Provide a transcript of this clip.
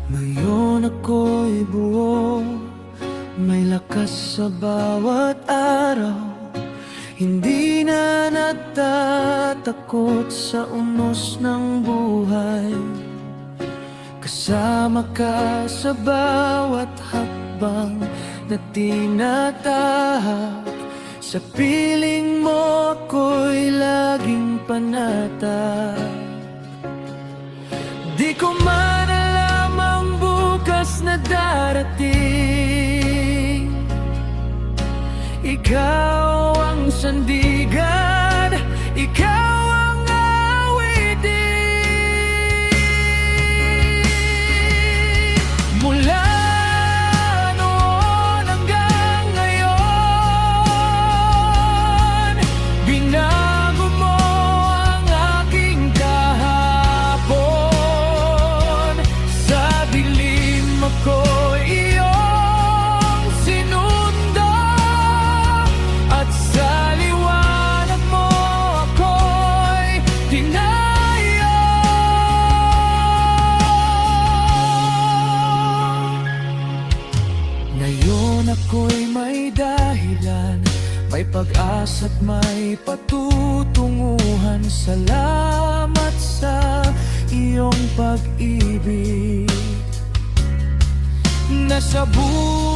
Ngayon ako'y buo, may lakas sa bawat araw. Hindi na natatakot sa unos ng buhay. Kasama ka sa bawat hakbang na tinatahak. Sa piling mo ako'y laging panatag. Di ko man alam ang bukas na darating. Ikaw ang sandigan, ikaw ang awitin. Mula noon hanggang ngayon, binago mo ang aking kahapon. Sa dilim ako'y iyong sinundo, at sa liwanag mo ako'y dinayo. Ngayon ako'y may dahilan, may pag-asa't may patutunguhan. Salamat sa iyong pag-ibig na sa buhay